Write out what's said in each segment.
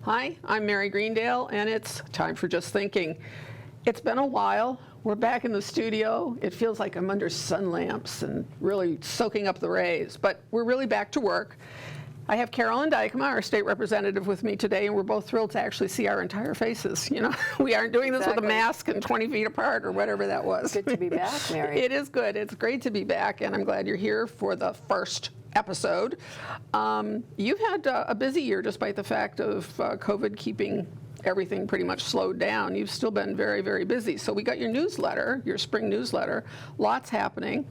Hi, I'm Mary Greendale, and it's time for Just Thinking. It's been a while. We're back in the studio. It feels like I'm under sun lamps and really soaking up the rays, but we're really back to work. I have Carolyn Dykema, our state representative, with me today, and we're both thrilled to actually see our entire faces. You know, we aren't doing this with a mask and 20 feet apart or whatever that was. Good to be back, Mary. It is good. It's great to be back, and I'm glad you're here for the first episode. You've had a busy year despite the fact of COVID keeping everything pretty much slowed down. You've still been very, very busy. So we got your newsletter, your spring newsletter, lots happening.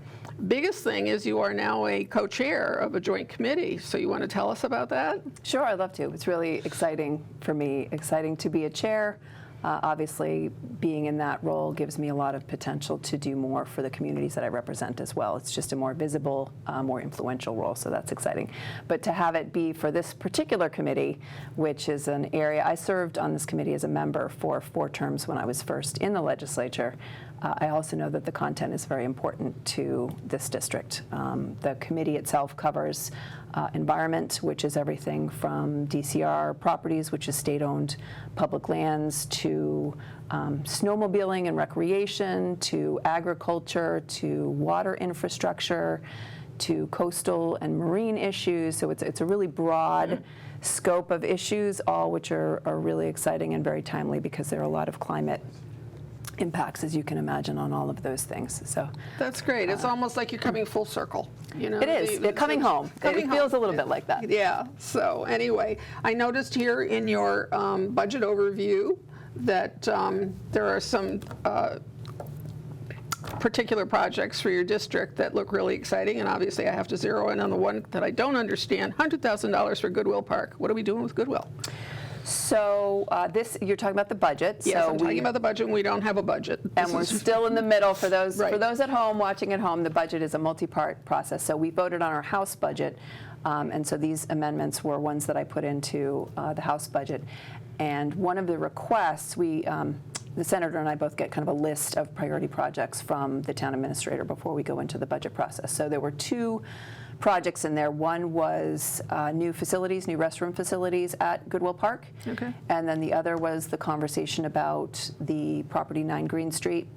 Biggest thing is you are now a co-chair of a joint committee. So you want to tell us about that? Sure, I'd love to. It's really exciting for me, exciting to be a chair. Obviously, being in that role gives me a lot of potential to do more for the communities that I represent as well. It's just a more visible, more influential role, so that's exciting. But to have it be for this particular committee, which is an area, I served on this committee as a member for 4 terms when I was first in the legislature. I also know that the content is very important to this district. The committee itself covers environment, which is everything from DCR properties, which is state-owned public lands, to snowmobiling and recreation, to agriculture, to water infrastructure, to coastal and marine issues. So it's a really broad scope of issues, all which are really exciting and very timely because there are a lot of climate impacts, as you can imagine, on all of those things. So that's great. It's almost like you're coming full circle. You know, it is. Coming home. It feels a little bit like that. Yeah. So anyway, I noticed here in your budget overview that there are some particular projects for your district that look really exciting, and obviously I have to zero in on the one that I don't understand. $100,000 for Goodwill Park. What are we doing with Goodwill? So you're talking about the budget. Yes, so I'm talking about the budget, and we don't have a budget. And we're still in the middle. For those at home, watching at home, the budget is a multi-part process. So we voted on our House budget, and so these amendments were ones that I put into the House budget. And one of the requests, the senator and I both get kind of a list of priority projects from the town administrator before we go into the budget process. So there were 2 projects in there. One was new restroom facilities at Goodwill Park. Okay. And then the other was the conversation about the property 9 Green Street,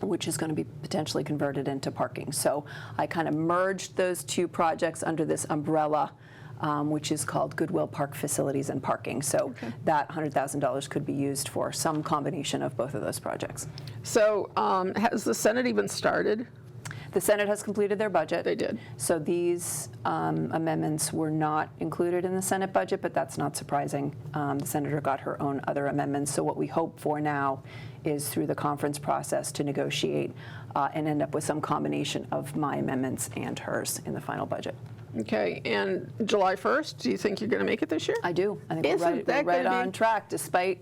which is going to be potentially converted into parking. So I kind of merged those 2 projects under this umbrella, which is called Goodwill Park Facilities and Parking. So that $100,000 could be used for some combination of both of those projects. So has the Senate even started? The Senate has completed their budget. They did. So these amendments were not included in the Senate budget, but that's not surprising. The senator got her own other amendments. So what we hope for now is through the conference process to negotiate and end up with some combination of my amendments and hers in the final budget. Okay, and July 1st, do you think you're going to make it this year? I do. I think we're right on track, despite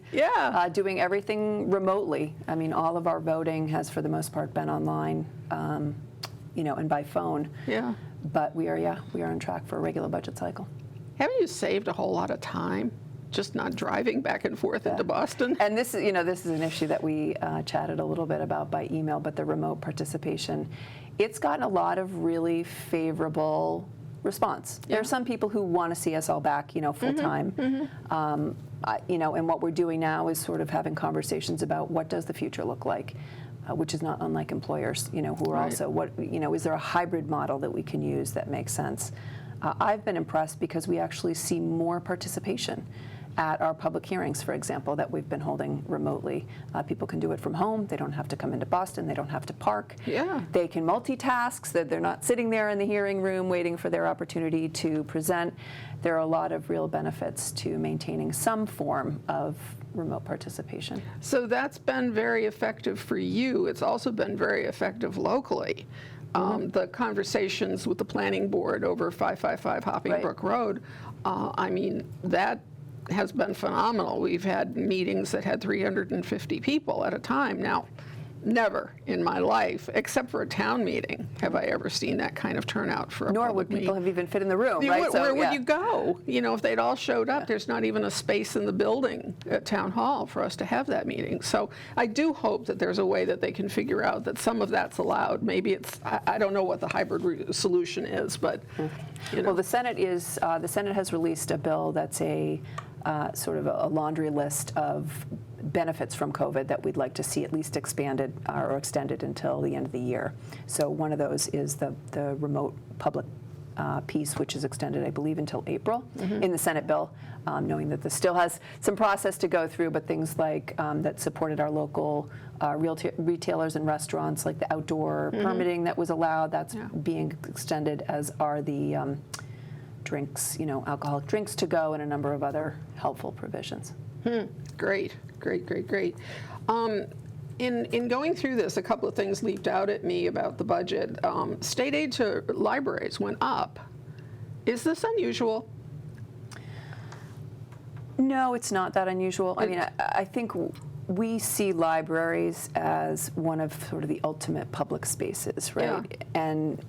doing everything remotely. I mean, all of our voting has, for the most part, been online, and by phone. Yeah. But we are on track for a regular budget cycle. Haven't you saved a whole lot of time just not driving back and forth into Boston? And this is an issue that we chatted a little bit about by email, but the remote participation, it's gotten a lot of really favorable response. There are some people who want to see us all back, full time. And what we're doing now is sort of having conversations about what does the future look like, which is not unlike employers, who are also is there a hybrid model that we can use that makes sense? I've been impressed because we actually see more participation at our public hearings, for example, that we've been holding remotely. People can do it from home. They don't have to come into Boston. They don't have to park. Yeah. They can multitask, so they're not sitting there in the hearing room waiting for their opportunity to present. There are a lot of real benefits to maintaining some form of remote participation. So that's been very effective for you. It's also been very effective locally. The conversations with the planning board over 555 Hopping Brook Road, that has been phenomenal. We've had meetings that had 350 people at a time. Now, never in my life, except for a town meeting, have I ever seen that kind of turnout for a Nor public would people meeting. have even fit in the room, right? Where would you go? If they'd all showed up, there's not even a space in the building at Town Hall for us to have that meeting. So I do hope that there's a way that they can figure out that some of that's allowed. Maybe it's, I don't know what the hybrid solution is, but Well, the Senate has released a bill that's a sort of a laundry list of benefits from COVID that we'd like to see at least expanded or extended until the end of the year. So one of those is the remote public piece, which is extended, I believe, until April in the Senate bill, knowing that this still has some process to go through, but things like that supported our local retailers and restaurants, like the outdoor permitting that was allowed, that's being extended, as are the drinks, alcoholic drinks to go, and a number of other helpful provisions. Great. In going through this, a couple of things leaped out at me about the budget. State aid to libraries went up. Is this unusual? No, it's not that unusual. I mean, I think we see libraries as one of sort of the ultimate public spaces, right? Yeah.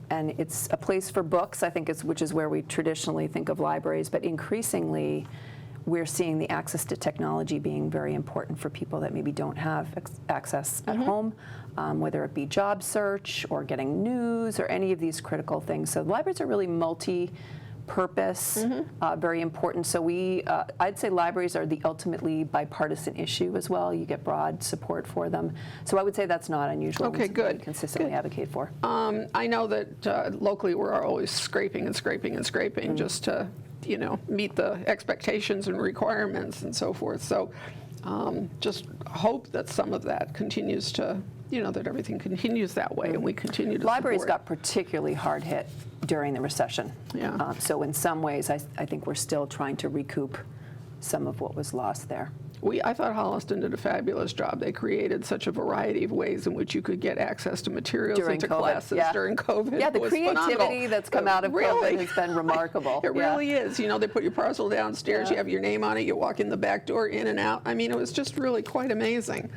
And it's a place for books, I think, which is where we traditionally think of libraries, but increasingly we're seeing the access to technology being very important for people that maybe don't have access at home, whether it be job search or getting news or any of these critical things. So libraries are really multi-purpose, very important. So I'd say libraries are the ultimately bipartisan issue as well. You get broad support for them. So I would say that's not unusual. Okay, good. We consistently advocate for. I know that locally we're always scraping just to meet the expectations and requirements and so forth. So just hope that some of that continues to, that everything continues that way and we continue to Libraries support. got particularly hard hit during the recession. Yeah. So in some ways, I think we're still trying to recoup some of what was lost there. I thought Holliston did a fabulous job. They created such a variety of ways in which you could get access to materials during into COVID, classes during COVID. Yeah, the creativity phenomenal. That's come out of COVID has been remarkable. It really is. They put your parcel downstairs, you have your name on it, you walk in the back door, in and out. I mean, it was just really quite amazing.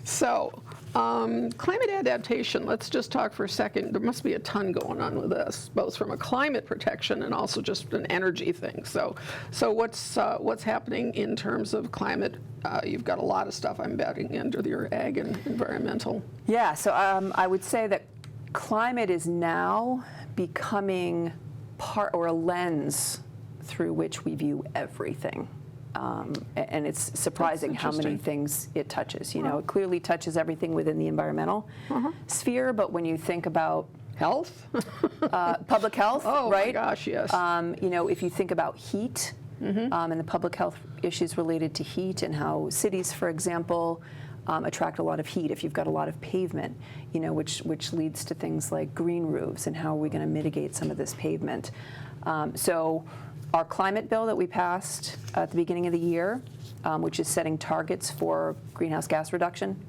So, climate adaptation, let's just talk for a second. There must be a ton going on with this, both from a climate protection and also just an energy thing. So what's happening in terms of climate? You've got a lot of stuff, I'm betting, under your ag and environmental. Yeah, so I would say that climate is now becoming part or a lens through which we view everything. And it's surprising how many things it touches. It clearly touches everything within the environmental sphere, but when you think about health, public health, oh right? My gosh, yes. If you think about heat and the public health issues related to heat and how cities, for example, attract a lot of heat if you've got a lot of pavement, which leads to things like green roofs and how are we going to mitigate some of this pavement. So our climate bill that we passed at the beginning of the year, which is setting targets for greenhouse gas reduction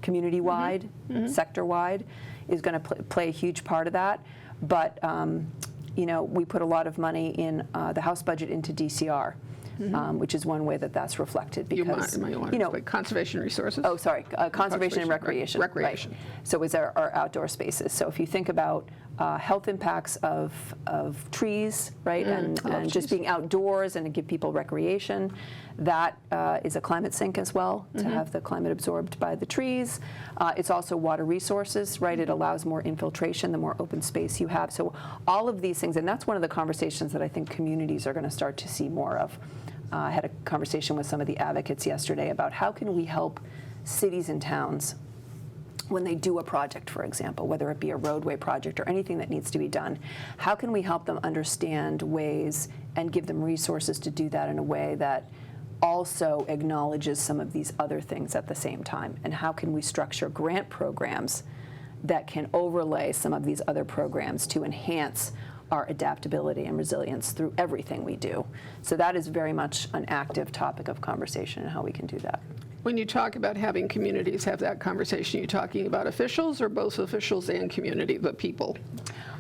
community-wide, sector-wide, is going to play a huge part of that. But we put a lot of money in the House budget into DCR, which is one way that that's reflected. Because conservation resources. Oh, sorry, conservation and recreation. Recreation. Right. So is our outdoor spaces. So if you think about health impacts of trees, right, and just being outdoors and to give people recreation, that is a climate sink as well, to have the climate absorbed by the trees. It's also water resources, right? It allows more infiltration the more open space you have. So all of these things, and that's one of the conversations that I think communities are going to start to see more of. I had a conversation with some of the advocates yesterday about how can we help cities and towns when they do a project, for example, whether it be a roadway project or anything that needs to be done, how can we help them understand ways and give them resources to do that in a way that also acknowledges some of these other things at the same time? And how can we structure grant programs that can overlay some of these other programs to enhance our adaptability and resilience through everything we do? So that is very much an active topic of conversation and how we can do that. When you talk about having communities have that conversation, are you talking about officials or both officials and community, the people?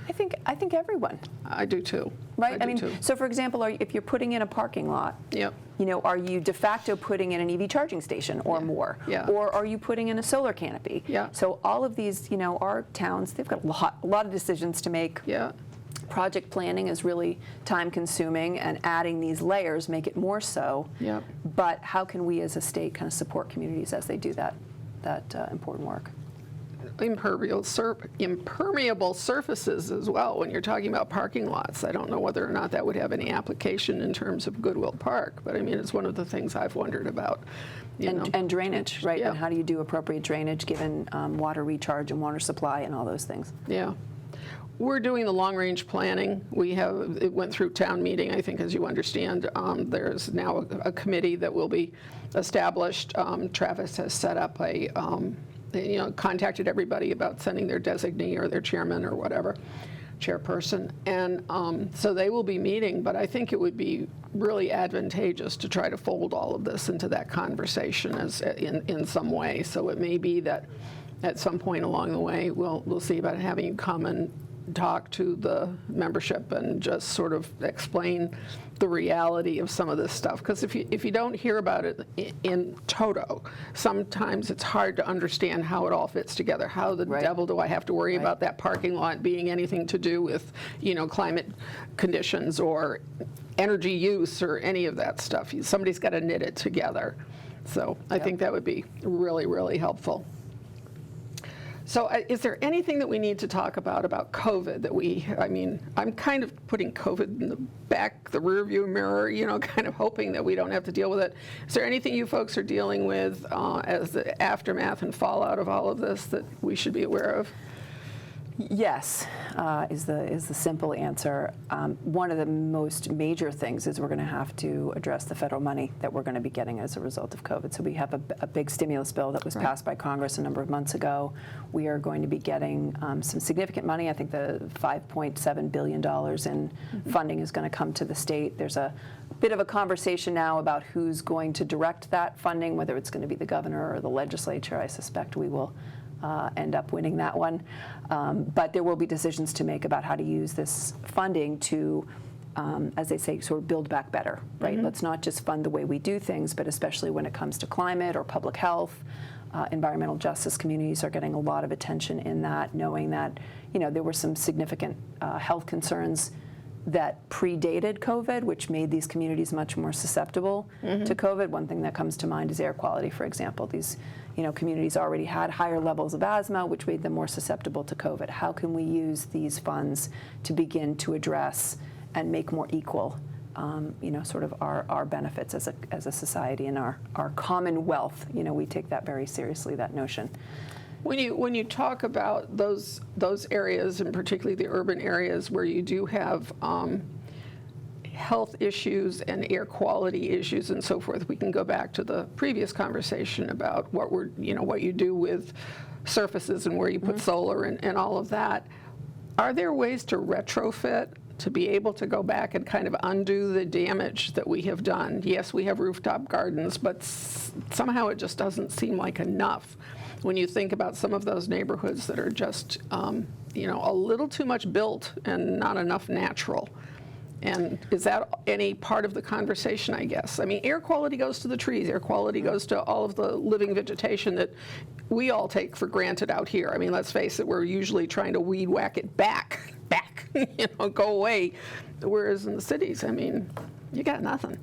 I think everyone. I do too. Right? I mean, too. So for example, if you're putting in a parking lot, yep. Are you de facto putting in an EV charging station or more? Yeah. Or are you putting in a solar canopy? Yeah. So all of these, our towns, they've got a lot of decisions to make. Yeah. Project planning is really time consuming, and adding these layers make it more so. Yep. But how can we as a state kind of support communities as they do that important work? impermeable surfaces as well. When you're talking about parking lots, I don't know whether or not that would have any application in terms of Goodwill Park, but I mean, it's one of the things I've wondered about. And drainage, right? Yeah. And how do you do appropriate drainage given water recharge and water supply and all those things? Yeah. We're doing the long-range planning. It went through town meeting, I think, as you understand. There's now a committee that will be established. Travis has set up contacted everybody about sending their designee or their chairman or whatever, chairperson. And so they will be meeting, but I think it would be really advantageous to try to fold all of this into that conversation in some way. So it may be that at some point along the way, we'll see about having you come and talk to the membership and just sort of explain the reality of some of this stuff. Because if you don't hear about it in toto, sometimes it's hard to understand how it all fits together. How the devil do I have to worry about that parking lot being anything to do with, climate conditions or energy use or any of that stuff? Somebody's got to knit it together. So I think that would be really, really helpful. So is there anything that we need to talk about COVID I'm kind of putting COVID in the rear view mirror, kind of hoping that we don't have to deal with it. Is there anything you folks are dealing with as the aftermath and fallout of all of this that we should be aware of? Yes, is the simple answer. One of the most major things is we're going to have to address the federal money that we're going to be getting as a result of COVID. So we have a big stimulus bill that was passed by Congress a number of months ago. We are going to be getting some significant money. I think the $5.7 billion in funding is going to come to the state. There's a bit of a conversation now about who's going to direct that funding, whether it's going to be the governor or the legislature. I suspect we will end up winning that one. But there will be decisions to make about how to use this funding to, as they say, sort of build back better, right? Let's not just fund the way we do things, but especially when it comes to climate or public health, environmental justice, communities are getting a lot of attention in that, knowing that, there were some significant health concerns that predated COVID, which made these communities much more susceptible to COVID. One thing that comes to mind is air quality, for example. These communities already had higher levels of asthma, which made them more susceptible to COVID. How can we use these funds to begin to address and make more equal, sort of our benefits as a society and our common wealth? We take that very seriously, that notion. When you talk about those areas, and particularly the urban areas where you do have health issues and air quality issues and so forth, we can go back to the previous conversation about what you do with surfaces and where you put solar and all of that. Are there ways to retrofit to be able to go back and kind of undo the damage that we have done? Yes, we have rooftop gardens, but somehow it just doesn't seem like enough. When you think about some of those neighborhoods that are just, a little too much built and not enough natural. And is that any part of the conversation, I guess? I mean, air quality goes to the trees. Air quality goes to all of the living vegetation that we all take for granted out here. I mean, let's face it, we're usually trying to weed whack it back, go away. Whereas in the cities, I mean, you got nothing.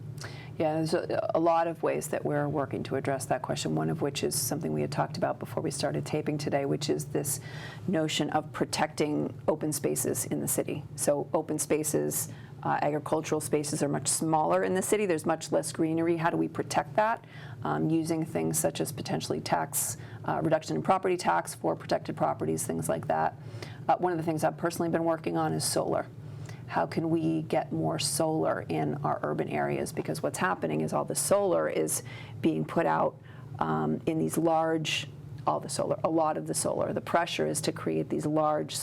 Yeah, there's a lot of ways that we're working to address that question, one of which is something we had talked about before we started taping today, which is this notion of protecting open spaces in the city. So open spaces, agricultural spaces are much smaller in the city. There's much less greenery. How do we protect that? Using things such as potentially tax, reduction in property tax for protected properties, things like that. One of the things I've personally been working on is solar. How can we get more solar in our urban areas? Because what's happening is all the solar is being put out in these large, a lot of the solar. The pressure is to create these large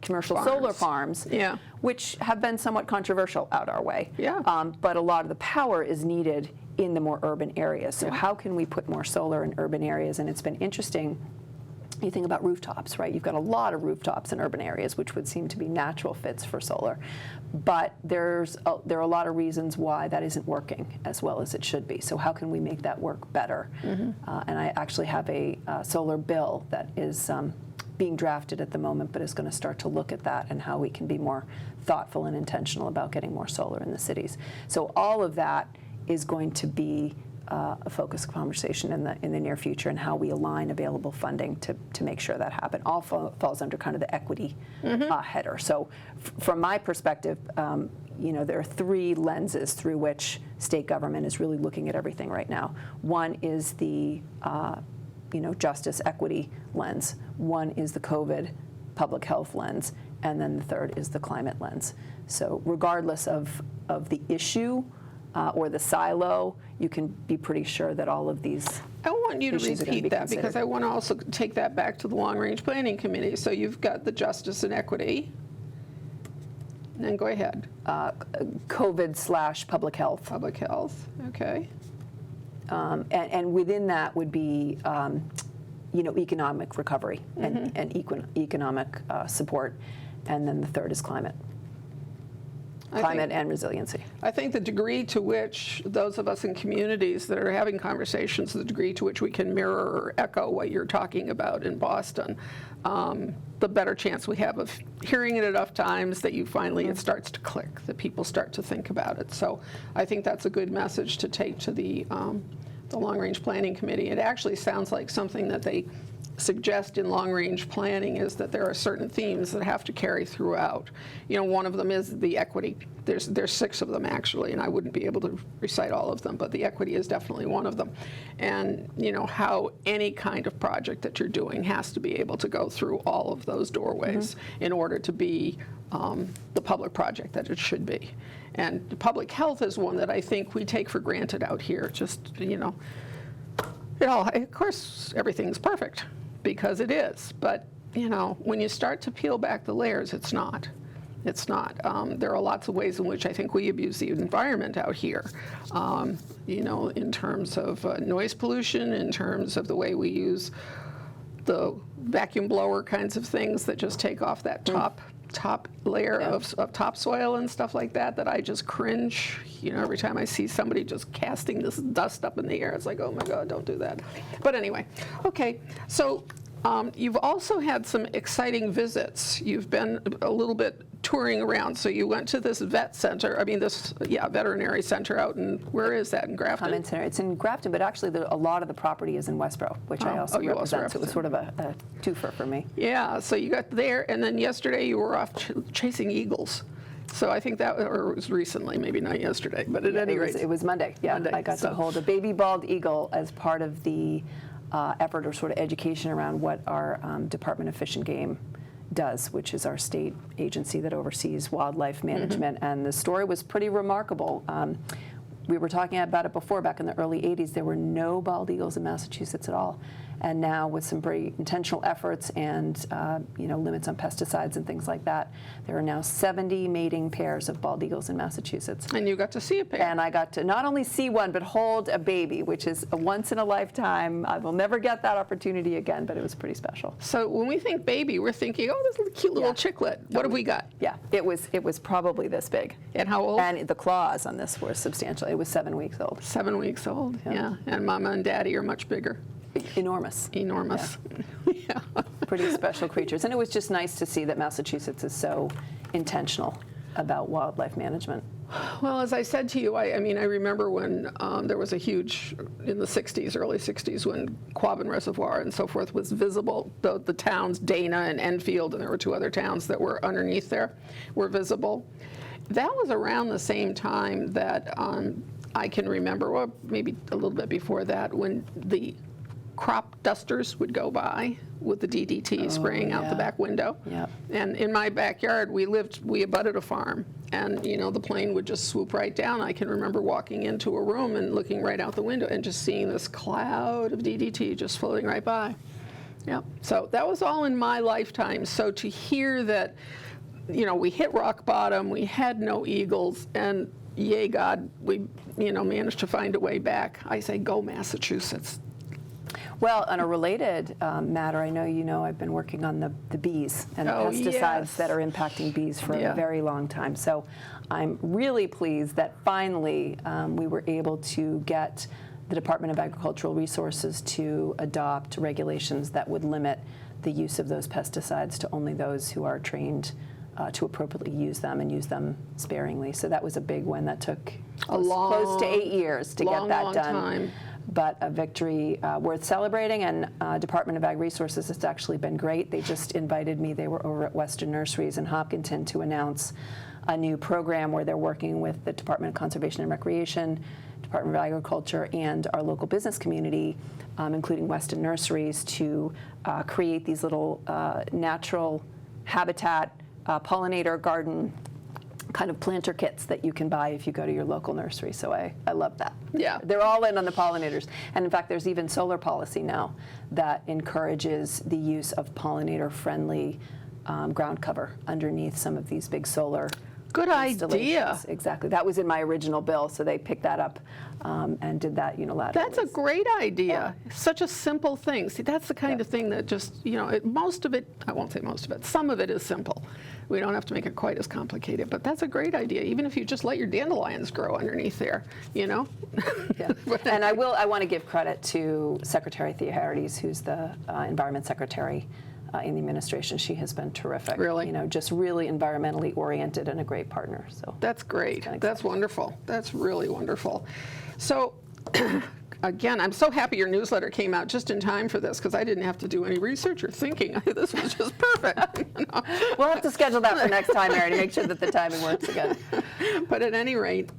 commercial solar farms, which have been somewhat controversial out our way. But a lot of the power is needed in the more urban areas. So how can we put more solar in urban areas? And it's been interesting. You think about rooftops, right? You've got a lot of rooftops in urban areas, which would seem to be natural fits for solar. But there are a lot of reasons why that isn't working as well as it should be. So how can we make that work better? And I actually have a solar bill that is being drafted at the moment, but is going to start to look at that and how we can be more thoughtful and intentional about getting more solar in the cities. So all of that is going to be a focused conversation in the near future, and how we align available funding to make sure that happen. All falls under kind of the equity header. So from my perspective, there are three lenses through which state government is really looking at everything right now. One is the justice equity lens. One is the COVID public health lens, and then the third is the climate lens. So regardless of the issue or the silo, you can be pretty sure that all of these I want you to issues are gonna repeat be that considered. because I want to also take that back to the long-range planning committee. So you've got the justice and equity. And then go ahead. COVID/public health. Public health, okay. And within that would be, economic recovery and economic support. And then the third is climate. Climate and resiliency. I think the degree to which those of us in communities that are having conversations, the degree to which we can mirror or echo what you're talking about in Boston, the better chance we have of hearing it enough times that you finally, it starts to click, that people start to think about it. So I think that's a good message to take to the long-range planning committee. It actually sounds like something that they suggest in long-range planning is that there are certain themes that have to carry throughout. One of them is the equity. There's 6 of them actually, and I wouldn't be able to recite all of them, but the equity is definitely one of them. And how any kind of project that you're doing has to be able to go through all of those doorways in order to be the public project that it should be. And public health is one that I think we take for granted out here. Just, of course, everything's perfect because it is. But, when you start to peel back the layers, it's not. It's not. There are lots of ways in which I think we abuse the environment out here, in terms of noise pollution, in terms of the way we use the vacuum blower kinds of things that just take off that top layer of topsoil and stuff like that I just cringe. Every time I see somebody just casting this dust up in the air, it's like, oh my God, don't do that. But anyway, okay, so you've also had some exciting visits. You've been a little bit touring around. So you went to this veterinary center out in, where is that, in Grafton? Comment center. It's in Grafton, but actually a lot of the property is in Westboro, which I also represent. So it was sort of a twofer for me. Yeah, so you got there, and then yesterday you were off chasing eagles. So I think that, or it was recently, maybe not yesterday, but at any rate. It was Monday. Yeah, Monday, I got to hold a baby bald eagle as part of the effort or sort of education around what our Department of Fish and Game does, which is our state agency that oversees wildlife management. And the story was pretty remarkable. We were talking about it before, back in the early 80s, there were no bald eagles in Massachusetts at all. And now with some very intentional efforts and limits on pesticides and things like that, there are now 70 mating pairs of bald eagles in Massachusetts. And you got to see a pair. And I got to not only see one, but hold a baby, which is a once in a lifetime. I will never get that opportunity again, but it was pretty special. So when we think baby, we're thinking, oh, this cute little chicklet. What have we got? Yeah, it was probably this big. And how old? And the claws on this were substantial. It was 7 weeks old. 7 weeks old, yeah. And Mama and Daddy are much bigger. Enormous. Enormous. Yeah. Pretty special creatures. And it was just nice to see that Massachusetts is so intentional about wildlife management. Well, as I said to you, I remember when there was a huge, in the 60s, early 60s, when Quabbin Reservoir and so forth was visible. The towns, Dana and Enfield, and there were 2 other towns that were underneath there, were visible. That was around the same time that I can remember, or maybe a little bit before that, when the crop dusters would go by with the DDT spraying out the back window. Yep. And in my backyard, we abutted a farm, and the plane would just swoop right down. I can remember walking into a room and looking right out the window and just seeing this cloud of DDT just floating right by. Yep. So that was all in my lifetime. So to hear that, we hit rock bottom, we had no eagles, and yay God, we managed to find a way back. I say, go Massachusetts. Well, on a related matter, I know I've been working on the bees and the pesticides that are impacting bees for a very long time. So I'm really pleased that finally we were able to get the Department of Agricultural Resources to adopt regulations that would limit the use of those pesticides to only those who are trained to appropriately use them and use them sparingly. So that was a big one that took close to 8 years to get that done. Time. but a victory worth celebrating. And Department of Ag Resources has actually been great. They just invited me. They were over at Western Nurseries in Hopkinton to announce a new program where they're working with the Department of Conservation and Recreation, Department of Agriculture, and our local business community, including Weston Nurseries, to create these little natural habitat pollinator garden kind of planter kits that you can buy if you go to your local nursery. So I love that. Yeah. They're all in on the pollinators. And in fact, there's even solar policy now that encourages the use of pollinator-friendly ground cover underneath some of these big solar Good idea. installations. Exactly. That was in my original bill, so they picked that up and did that unilaterally. That's a great idea. Such a simple thing. See, that's the kind of thing that just, most of it, I won't say most of it, some of it is simple. We don't have to make it quite as complicated, but that's a great idea, even if you just let your dandelions grow underneath there, Yeah. And I want to give credit to Secretary Thea Harides, who's the Environment Secretary in the administration. She has been terrific. Really? Just really environmentally oriented and a great partner. So That's great. That's wonderful. That's really wonderful. So, again, I'm so happy your newsletter came out just in time for this, because I didn't have to do any research or thinking. This was just perfect. We'll have to schedule that for next time, Mary, to make sure that the timing works again. But at any rate,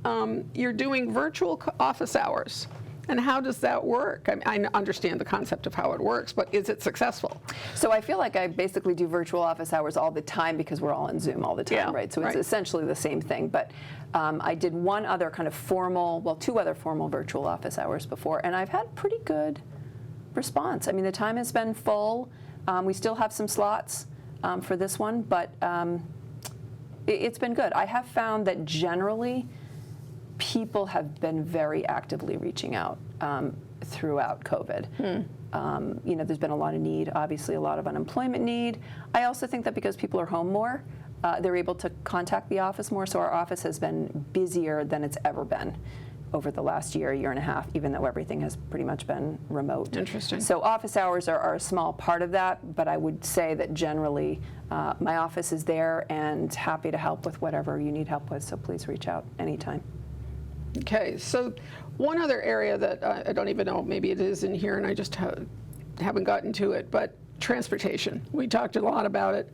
you're doing virtual office hours. And how does that work? I understand the concept of how it works, but is it successful? So I feel like I basically do virtual office hours all the time because we're all on Zoom all the time, right? So it's essentially the same thing. But I did one other kind of two other formal virtual office hours before, and I've had pretty good response. I mean, the time has been full. We still have some slots for this one, but it's been good. I have found that generally people have been very actively reaching out throughout COVID. There's been a lot of need, obviously a lot of unemployment need. I also think that because people are home more, they're able to contact the office more. So our office has been busier than it's ever been over the last year and a half, even though everything has pretty much been remote. Interesting. So office hours are a small part of that, but I would say that generally my office is there and happy to help with whatever you need help with. So please reach out anytime. Okay, so one other area that I don't even know, maybe it is in here and I just haven't gotten to it, but transportation. We talked a lot about it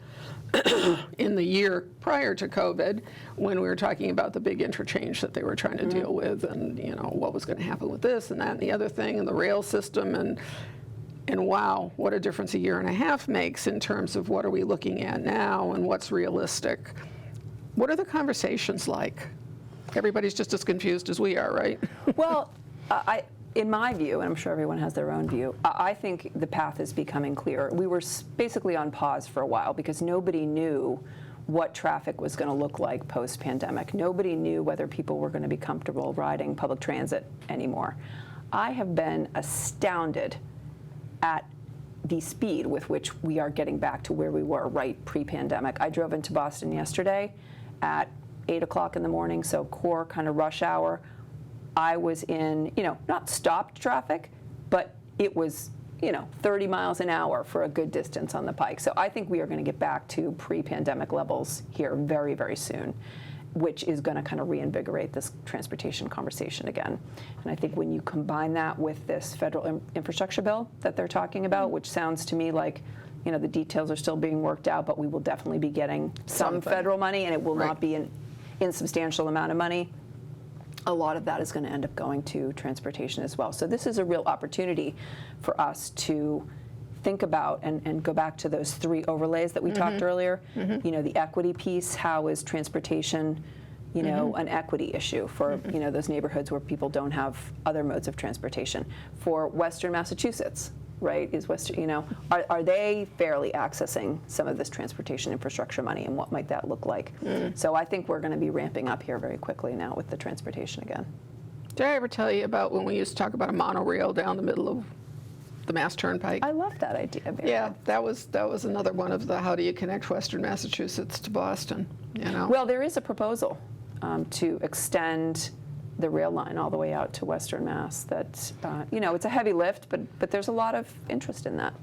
in the year prior to COVID when we were talking about the big interchange that they were trying to deal with, and what was going to happen with this and that and the other thing and the rail system, and wow, what a difference a year and a half makes in terms of what are we looking at now and what's realistic. What are the conversations like? Everybody's just as confused as we are, right? Well, in my view, and I'm sure everyone has their own view, I think the path is becoming clearer. We were basically on pause for a while because nobody knew what traffic was going to look like post-pandemic. Nobody knew whether people were going to be comfortable riding public transit anymore. I have been astounded at the speed with which we are getting back to where we were right pre-pandemic. I drove into Boston yesterday at 8 o'clock in the morning, so core kind of rush hour. I was in, not stopped traffic, but it was, 30 miles an hour for a good distance on the Pike. So I think we are going to get back to pre-pandemic levels here very, very soon, which is going to kind of reinvigorate this transportation conversation again. And I think when you combine that with this federal infrastructure bill that they're talking about, which sounds to me like, the details are still being worked out, but we will definitely be getting some federal money, and it will not be an insubstantial amount of money. A lot of that is going to end up going to transportation as well. So this is a real opportunity for us to think about and go back to those three overlays that we talked earlier. The equity piece, how is transportation, an equity issue for, those neighborhoods where people don't have other modes of transportation. For Western Massachusetts, right, are they fairly accessing some of this transportation infrastructure money, and what might that look like? So I think we're going to be ramping up here very quickly now with the transportation again. Did I ever tell you about when we used to talk about a monorail down the middle of the Mass Turnpike? I love that idea, Mary. Yeah, that was another one of the how do you connect Western Massachusetts to Boston, Well, there is a proposal to extend the rail line all the way out to Western Mass. That it's a heavy lift, but there's a lot of interest in that.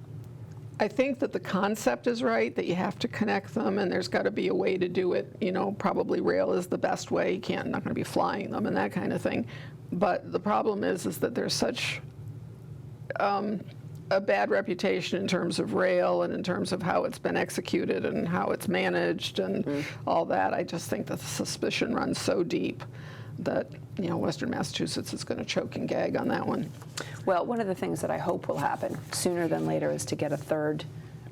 I think that the concept is right, that you have to connect them, and there's got to be a way to do it. Probably rail is the best way. Not going to be flying them and that kind of thing. But the problem is that there's such a bad reputation in terms of rail and in terms of how it's been executed and how it's managed and all that. I just think that the suspicion runs so deep that, you know, Western Massachusetts is going to choke and gag on that one. Well, one of the things that I hope will happen sooner than later is to get a third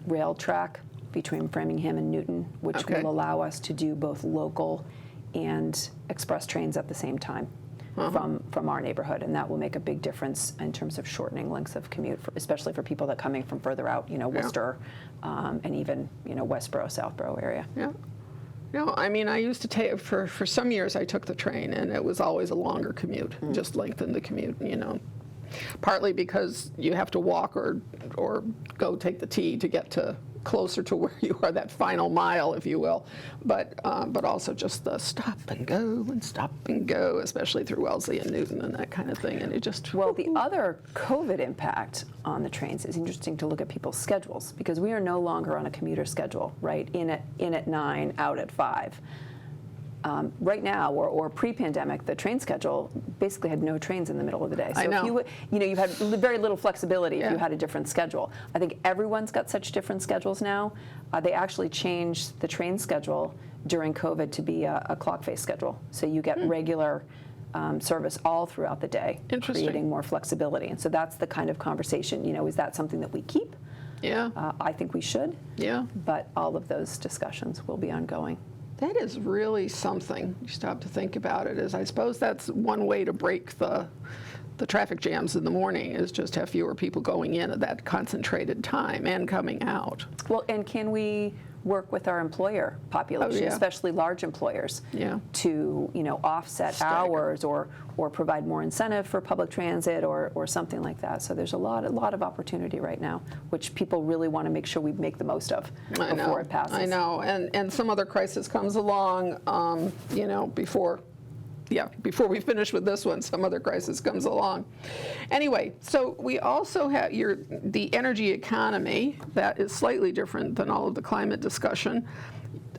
rail track between Framingham and Newton, which will allow us to do both local and express trains at the same time. From our neighborhood, and that will make a big difference in terms of shortening lengths of commute, especially for people that are coming from further out, you know, Worcester, and even, you know, Westboro, Southboro area. Yeah. No, I mean, I used to take, for some years I took the train, and it was always a longer commute, just lengthened the commute, you know. Partly because you have to walk or go take the T to get to closer to where you are, that final mile, if you will, but also just the stop and go, especially through Wellesley and Newton and that kind of thing, and it just... Well, the other COVID impact on the trains is interesting to look at people's schedules, because we are no longer on a commuter schedule, right? In at 9, out at 5. Right now, or pre-pandemic, the train schedule basically had no trains in the middle of the day. So I know. If you had very little flexibility if you had a different schedule. I think everyone's got such different schedules now. They actually changed the train schedule during COVID to be a clock-face schedule. So you get regular service all throughout the day, creating more flexibility. And so that's the kind of conversation, you know, is that something that we keep? Yeah. I think we should. Yeah. But all of those discussions will be ongoing. That is really something. You stop to think about it. Is I suppose that's one way to break the traffic jams in the morning, is just have fewer people going in at that concentrated time and coming out. Well, and can we work with our employer population, especially large employers, to, you know, offset hours or provide more incentive for public transit or something like that. So there's a lot of opportunity right now, which people really want to make sure we make the most of before it passes. I know, and some other crisis comes along, you know, before we finish with this one, some other crisis comes along. Anyway, so we also have the energy economy. That is slightly different than all of the climate discussion.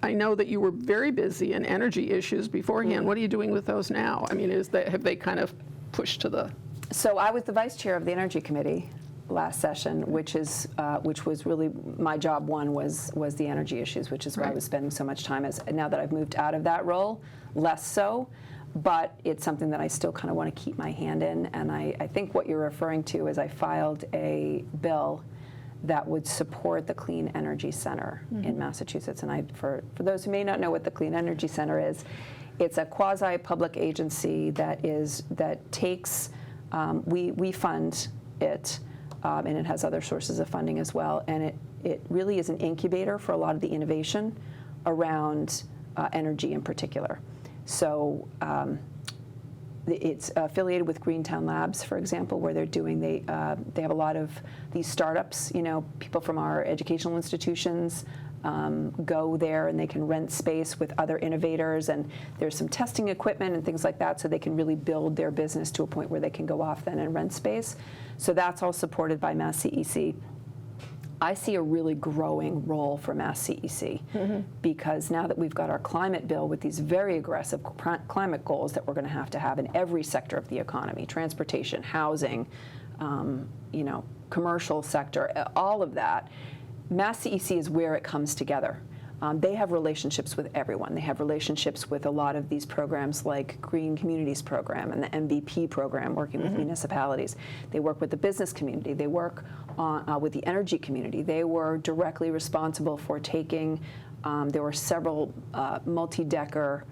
I know that you were very busy in energy issues beforehand. What are you doing with those now? I mean, have they kind of pushed to the... So I was the vice chair of the Energy Committee last session, which was really my job. One was the energy issues, which is why I was spending so much time. Now that I've moved out of that role, less so. But it's something that I still kind of want to keep my hand in. And I think what you're referring to is I filed a bill that would support the Clean Energy Center in Massachusetts. And for those who may not know what the Clean Energy Center is, it's a quasi-public agency that takes, we fund it, and it has other sources of funding as well. And it really is an incubator for a lot of the innovation around energy in particular. So it's affiliated with Greentown Labs, for example, where they have a lot of these startups. You know, people from our educational institutions go there, and they can rent space with other innovators, and there's some testing equipment and things like that, so they can really build their business to a point where they can go off then and rent space. So that's all supported by Mass CEC. I see a really growing role for Mass CEC because now that we've got our climate bill with these very aggressive climate goals that we're going to have in every sector of the economy, transportation, housing, you know, commercial sector, all of that, Mass CEC is where it comes together. They have relationships with everyone. They have relationships with a lot of these programs like Green Communities Program and the MVP program, working with municipalities. They work with the business community. They work with the energy community. They were directly responsible for taking, there were several multi-decker,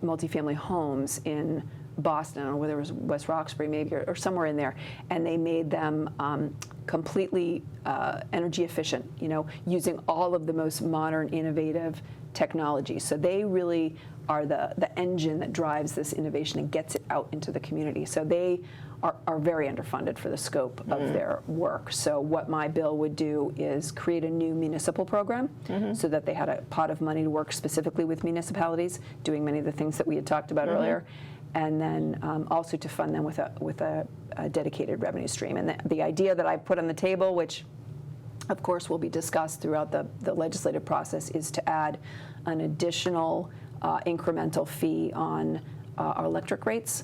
multifamily homes in Boston, I don't know whether it was West Roxbury maybe, or somewhere in there, and they made them completely energy efficient, you know, using all of the most modern, innovative technology. So they really are the engine that drives this innovation and gets it out into the community. So they are very underfunded for the scope of their work. So what my bill would do is create a new municipal program so that they had a pot of money to work specifically with municipalities, doing many of the things that we had talked about earlier, and then also to fund them with a dedicated revenue stream. And the idea that I put on the table, which of course will be discussed throughout the legislative process, is to add an additional incremental fee on our electric rates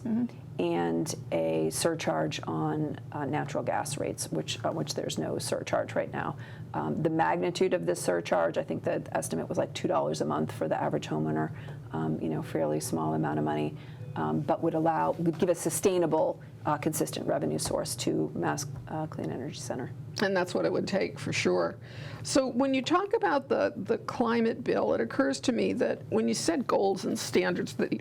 and a surcharge on natural gas rates, which there's no surcharge right now. The magnitude of this surcharge, I think the estimate was like $2 a month for the average homeowner, fairly small amount of money, but would give a sustainable, consistent revenue source to Mass Clean Energy Center. And that's what it would take, for sure. So when you talk about the climate bill, it occurs to me that when you set goals and standards that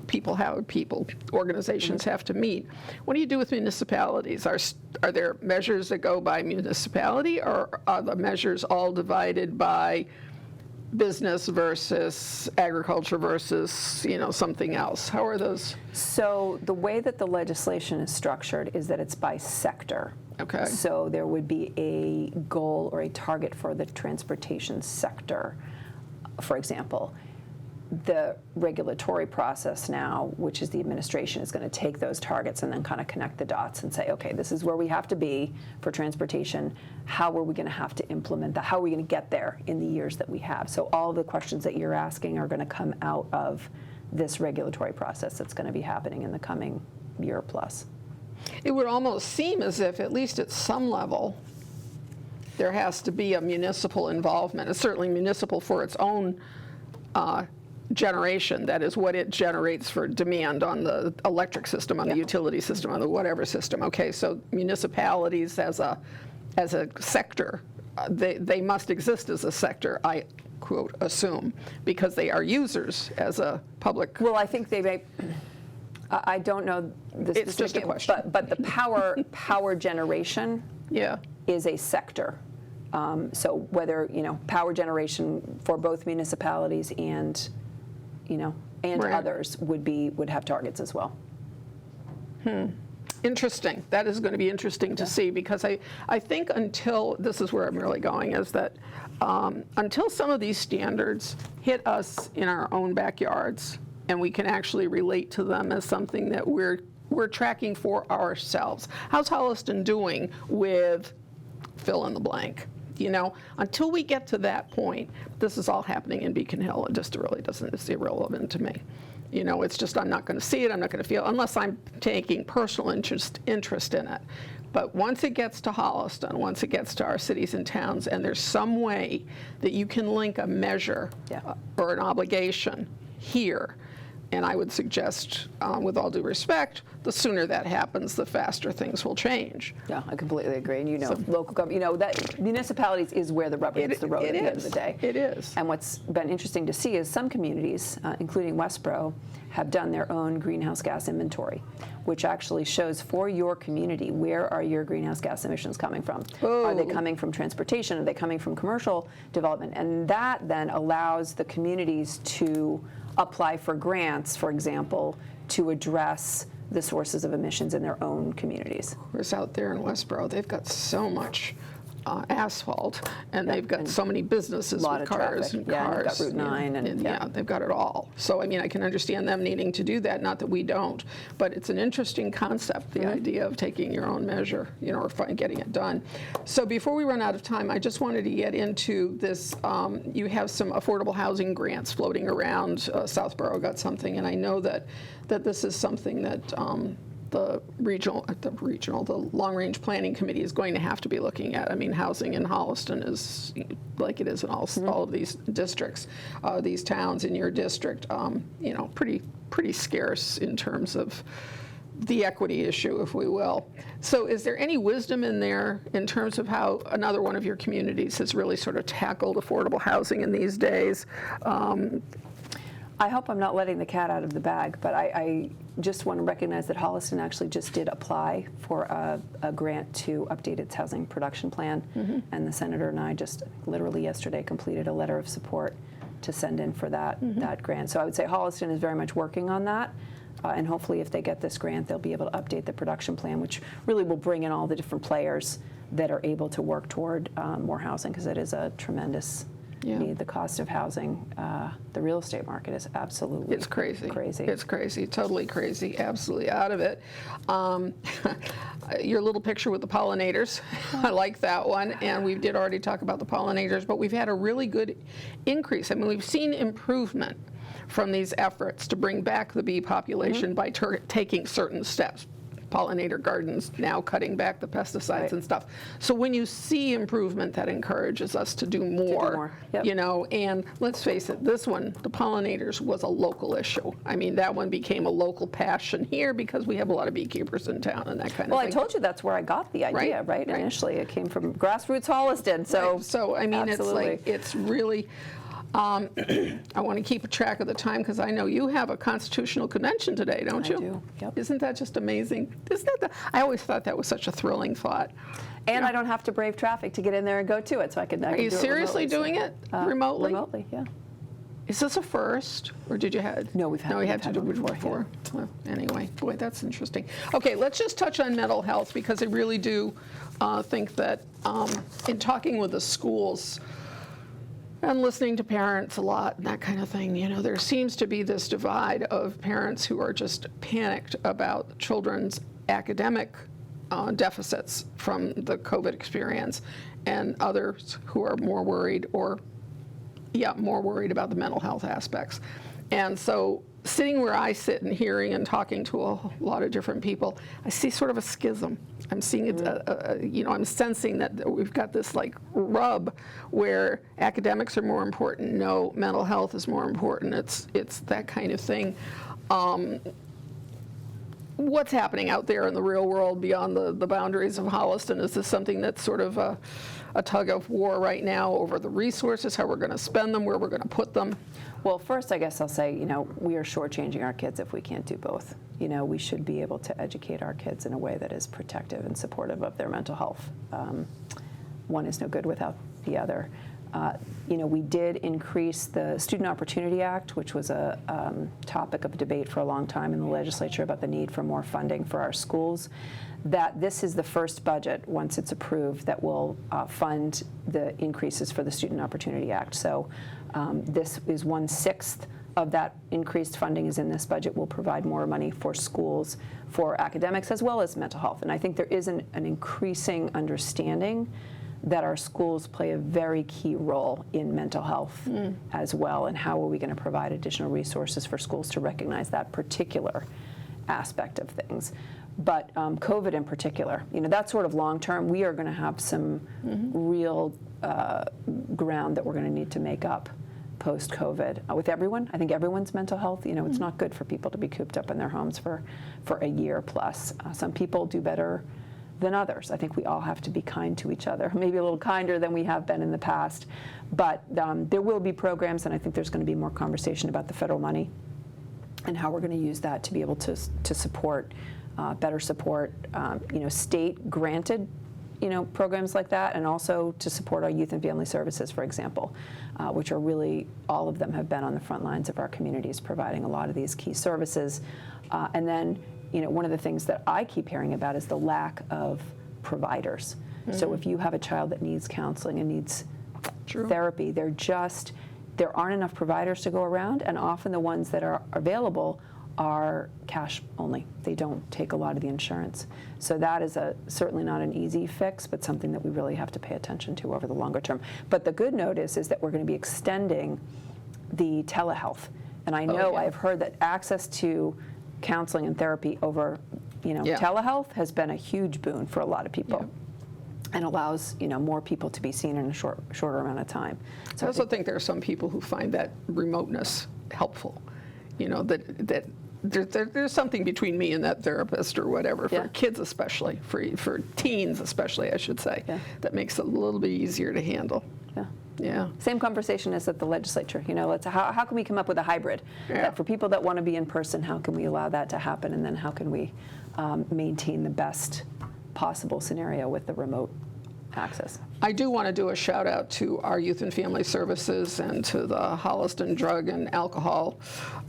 organizations have to meet, what do you do with municipalities? Are there measures that go by municipality, or are the measures all divided by business versus agriculture versus, something else? How are those? So the way that the legislation is structured is that it's by sector. Okay. So there would be a goal or a target for the transportation sector, for example. The regulatory process now, which is the administration, is going to take those targets and then kind of connect the dots and say, okay, this is where we have to be for transportation. How are we going to have to implement that? How are we going to get there in the years that we have? So all the questions that you're asking are going to come out of this regulatory process that's going to be happening in the coming year plus. It would almost seem as if, at least at some level, there has to be a municipal involvement. It's certainly municipal for its own generation, that is what it generates for demand on the electric system, on the utility system, on the whatever system. Okay, so municipalities as a sector, they must exist as a sector, I quote assume, because they are users as a public. Well, I think they may. I don't know the specific, it's just a question. But the power generation is a sector. So whether power generation for both municipalities and Right. others would have targets as well. Interesting. That is going to be interesting to see, because I think until, this is where I'm really going, is that until some of these standards hit us in our own backyards and we can actually relate to them as something that we're tracking for ourselves. How's Holliston doing with fill in the blank? Until we get to that point, this is all happening in Beacon Hill. It just really doesn't, it's irrelevant to me. It's just, I'm not going to see it, I'm not going to feel, unless I'm taking personal interest in it. But once it gets to Holliston, once it gets to our cities and towns, and there's some way that you can link a measure or an obligation here, and I would suggest, with all due respect, the sooner that happens, the faster things will change. Yeah, I completely agree. And local government, that municipalities is where the rubber hits the road at the end of the day. It is. And what's been interesting to see is some communities, including Westboro, have done their own greenhouse gas inventory, which actually shows for your community, where are your greenhouse gas emissions coming from? Oh. Are they coming from transportation? Are they coming from commercial development? And that then allows the communities to apply for grants, for example, to address the sources of emissions in their own communities. Whereas out there in Westboro, they've got so much asphalt, and they've got so many businesses with cars and cars. They've got Route 9 and they've got it all. So I can understand them needing to do that. Not that we don't, but it's an interesting concept, the idea of taking your own measure, or getting it done. So before we run out of time, I just wanted to get into this. You have some affordable housing grants floating around. Southborough got something, and I know that this is something that the long-range planning committee is going to have to be looking at. Housing in Holliston is, like it is in all of these districts, these towns in your district, pretty scarce in terms of the equity issue, if we will. So is there any wisdom in there in terms of how another one of your communities has really sort of tackled affordable housing in these days? I hope I'm not letting the cat out of the bag, but I just want to recognize that Holliston actually just did apply for a grant to update its housing production plan, and the senator and I just literally yesterday completed a letter of support to send in for that grant. So I would say Holliston is very much working on that, and hopefully if they get this grant, they'll be able to update the production plan, which really will bring in all the different players that are able to work toward more housing, because it is a tremendous need. The cost of housing, the real estate market is absolutely crazy. It's crazy, totally crazy, absolutely out of it. Your little picture with the pollinators, I like that one. And we did already talk about the pollinators, but we've had a really good increase. We've seen improvement from these efforts to bring back the bee population by taking certain steps. pollinator gardens now, cutting back the pesticides and stuff. So when you see improvement, that encourages us to do more. Yep. You know, and let's face it, this one, the pollinators, was a local issue. I mean, that one became a local passion here because we have a lot of beekeepers in town and that kind of thing. Well, I told you that's where I got the idea, right? Initially, it came from grassroots Holliston. So, so I mean, absolutely. it's really. I want to keep a track of the time because I know you have a constitutional convention today, don't you? I do. Yep. Isn't that just amazing? Isn't that I always thought that was such a thrilling thought. And I don't have to brave traffic to get in there and go to it, so I can. Are you seriously doing it remotely? Remotely, yeah. Is this a first, or did you have? No, we've had. No, we had to do it before. Well, anyway, boy, that's interesting. Okay, let's just touch on mental health because I really do think that in talking with the schools and listening to parents a lot and that kind of thing, you know, there seems to be this divide of parents who are just panicked about children's academic deficits from the COVID experience, and others who are more worried more worried about the mental health aspects. And so sitting where I sit and hearing and talking to a lot of different people, I see sort of a schism. I'm seeing it, you know, I'm sensing that we've got this like rub where academics are more important. No, mental health is more important. It's that kind of thing. What's happening out there in the real world beyond the boundaries of Holliston? Is this something that's sort of a tug of war right now over the resources, how we're going to spend them, where we're going to put them? Well, first, I guess I'll say, you know, we are shortchanging our kids if we can't do both. You know, we should be able to educate our kids in a way that is protective and supportive of their mental health. One is no good without the other. You know, we did increase the Student Opportunity Act, which was a topic of debate for a long time in the legislature about the need for more funding for our schools. That this is the first budget, once it's approved, that will fund the increases for the Student Opportunity Act. So this is 1/6 of that increased funding is in this budget. Will provide more money for schools, for academics, as well as mental health. And I think there is an increasing understanding that our schools play a very key role in mental health as well, and how are we going to provide additional resources for schools to recognize that particular aspect of things. But COVID in particular, you know, that's sort of long term. We are going to have some real ground that we're going to need to make up post-COVID with everyone. I think everyone's mental health, you know, it's not good for people to be cooped up in their homes for a year plus. Some people do better than others. I think we all have to be kind to each other, maybe a little kinder than we have been in the past. But there will be programs, and I think there's going to be more conversation about the federal money and how we're going to use that to be able to support, better support, you know, state-granted, you know, programs like that, and also to support our youth and family services, for example, which are really, all of them have been on the front lines of our communities, providing a lot of these key services. And then, you know, one of the things that I keep hearing about is the lack of providers. So if you have a child that needs counseling and needs therapy, there aren't enough providers to go around, and often the ones that are available are cash only. They don't take a lot of the insurance. So that is certainly not an easy fix, but something that we really have to pay attention to over the longer term. But the good notice is that we're going to be extending the telehealth. And I know I've heard that access to counseling and therapy over, you know, telehealth has been a huge boon for a lot of people. And allows, you know, more people to be seen in a shorter amount of time. So I also think there are some people who find that remoteness helpful. You know, that there's something between me and that therapist or whatever, for kids especially, for teens especially, I should say, that makes it a little bit easier to handle. Yeah. Same conversation as at the legislature. You know, how can we come up with a hybrid? That for people that want to be in person, how can we allow that to happen? And then how can we maintain the best possible scenario with the remote access? I do want to do a shout out to our Youth and Family Services and to the Holliston Drug and Alcohol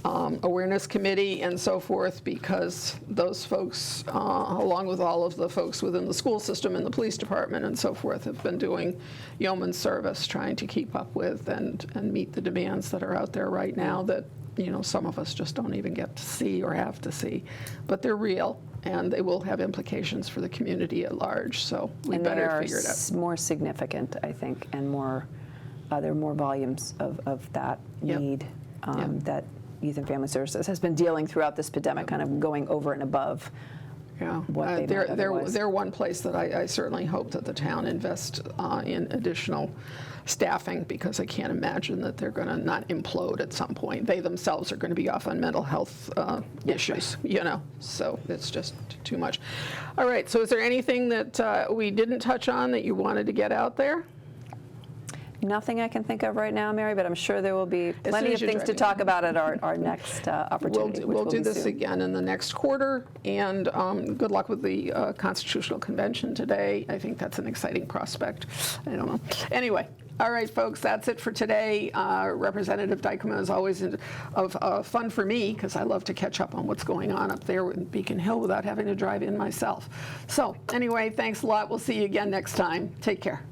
Awareness Committee and so forth, because those folks, along with all of the folks within the school system and the police department and so forth, have been doing yeoman service trying to keep up with and meet the demands that are out there right now that, you know, some of us just don't even get to see or have to see. But they're real, and they will have implications for the community at large, so we better figure it out. More significant, I think, and more, there are more volumes of that need that Youth and Family Services has been dealing throughout this pandemic, kind of going over and above Yeah, what they might otherwise. they're one place that I certainly hope that the town invests in additional staffing, because I can't imagine that they're going to not implode at some point. They themselves are going to be off on mental health issues, you know, so it's just too much. All right, so is there anything that we didn't touch on that you wanted to get out there? Nothing I can think of right now, Mary, but I'm sure there will be plenty of things to talk about at our next opportunity. We'll do this soon. again in the next quarter, and good luck with the Constitutional Convention today. I think that's an exciting prospect. I don't know. Anyway, all right, folks, that's it for today. Representative Dykema is always of fun for me, because I love to catch up on what's going on up there in Beacon Hill without having to drive in myself. So anyway, thanks a lot. We'll see you again next time. Take care.